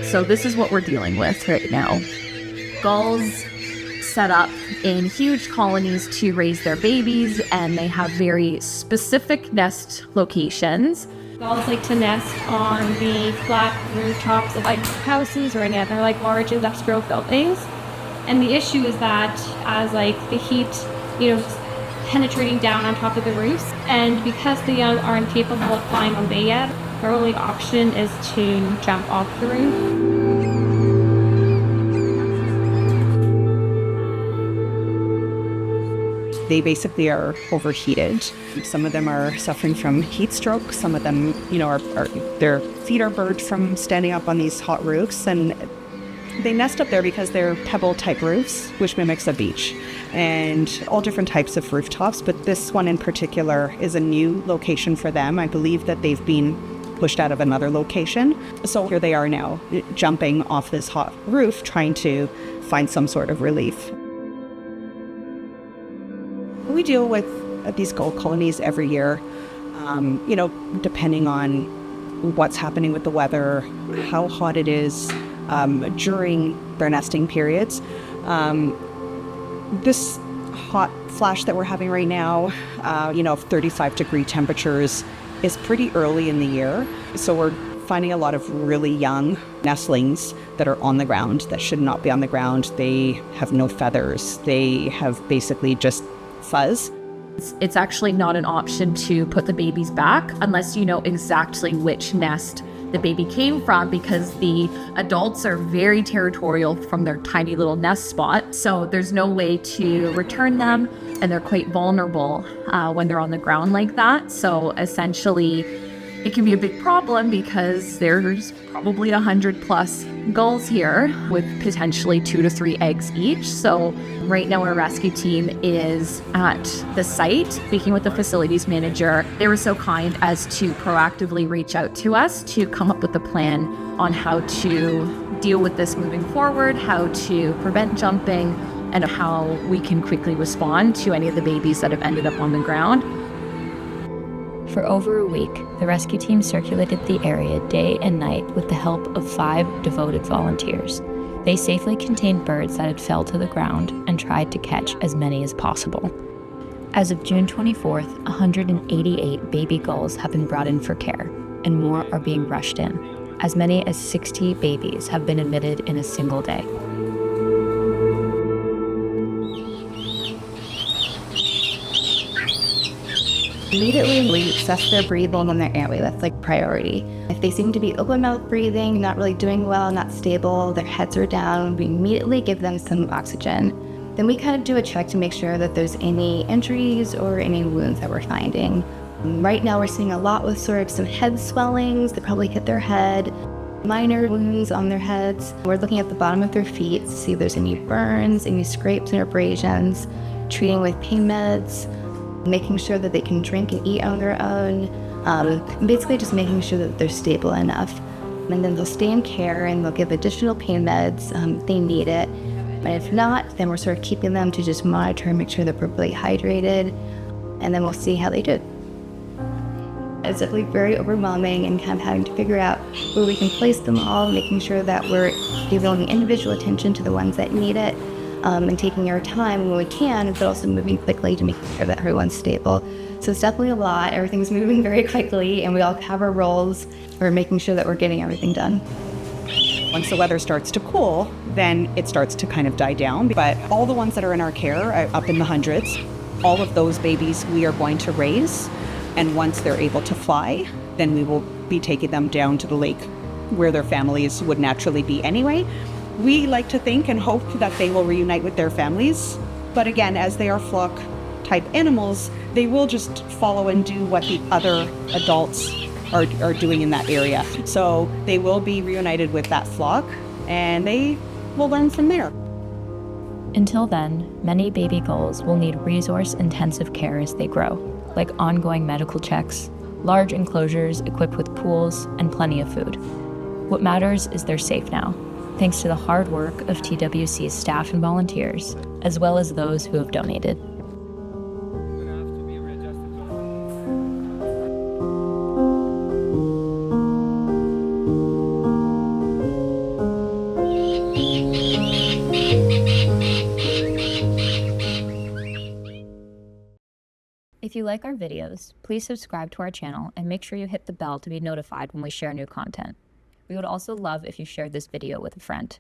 So this is what we're dealing with right now. Gulls set up in huge colonies to raise their babies, and they have very specific nest locations. Gulls like to nest on the flat rooftops of like houses or any other like large industrial buildings. And the issue is that as like the heat, penetrating down on top of the roofs, and because the young aren't capable of flying away yet, their only option is to jump off the roof. They basically are overheated. Some of them are suffering from heat stroke. Some of them, their feet are burnt from standing up on these hot roofs. And they nest up there because they're pebble-type roofs, which mimics a beach. And all different types of rooftops, but this one in particular is a new location for them. I believe that they've been pushed out of another location. So here they are now, jumping off this hot roof, trying to find some sort of relief. We deal with these gull colonies every year, depending on what's happening with the weather, how hot it is during their nesting periods. This hot flash that we're having right now, 35-degree temperatures, is pretty early in the year. So we're finding a lot of really young nestlings that are on the ground that should not be on the ground. They have no feathers. They have basically just fuzz. It's actually not an option to put the babies back unless you know exactly which nest the baby came from, because the adults are very territorial from their tiny little nest spot. So there's no way to return them, and they're quite vulnerable when they're on the ground like that. So essentially, it can be a big problem because there's probably 100+ gulls here with potentially 2 to 3 eggs each. So right now our rescue team is at the site speaking with the facilities manager. They were so kind as to proactively reach out to us to come up with a plan on how to deal with this moving forward, how to prevent jumping, and how we can quickly respond to any of the babies that have ended up on the ground. For over a week, the rescue team circulated the area day and night with the help of 5 devoted volunteers. They safely contained birds that had fell to the ground and tried to catch as many as possible. As of June 24th, 188 baby gulls have been brought in for care, and more are being rushed in. As many as 60 babies have been admitted in a single day. Immediately, we assess their breathing and their airway. That's like priority. If they seem to be open mouth breathing, not really doing well, not stable, their heads are down, we immediately give them some oxygen. Then we kind of do a check to make sure that there's any injuries or any wounds that we're finding. Right now, we're seeing a lot with sort of some head swellings that probably hit their head, minor wounds on their heads. We're looking at the bottom of their feet to see if there's any burns, any scrapes and abrasions, treating with pain meds, making sure that they can drink and eat on their own, basically just making sure that they're stable enough. And then they'll stay in care and they'll give additional pain meds if they need it. And if not, then we're sort of keeping them to just monitor and make sure they're properly hydrated, and then we'll see how they do. It's definitely very overwhelming and kind of having to figure out where we can place them all, making sure that we're giving individual attention to the ones that need it, and taking our time when we can, but also moving quickly to make sure that everyone's stable. So it's definitely a lot. Everything's moving very quickly, and we all have our roles. We're making sure that we're getting everything done. Once the weather starts to cool, then it starts to kind of die down. But all the ones that are in our care are up in the hundreds. All of those babies we are going to raise, and once they're able to fly, then we will be taking them down to the lake where their families would naturally be anyway. We like to think and hope that they will reunite with their families. But again, as they are flock-type animals, they will just follow and do what the other adults are doing in that area. So they will be reunited with that flock, and they will learn from there. Until then, many baby gulls will need resource-intensive care as they grow, like ongoing medical checks, large enclosures equipped with pools, and plenty of food. What matters is they're safe now, thanks to the hard work of TWC's staff and volunteers, as well as those who have donated. If you like our videos, please subscribe to our channel and make sure you hit the bell to be notified when we share new content. We would also love if you shared this video with a friend.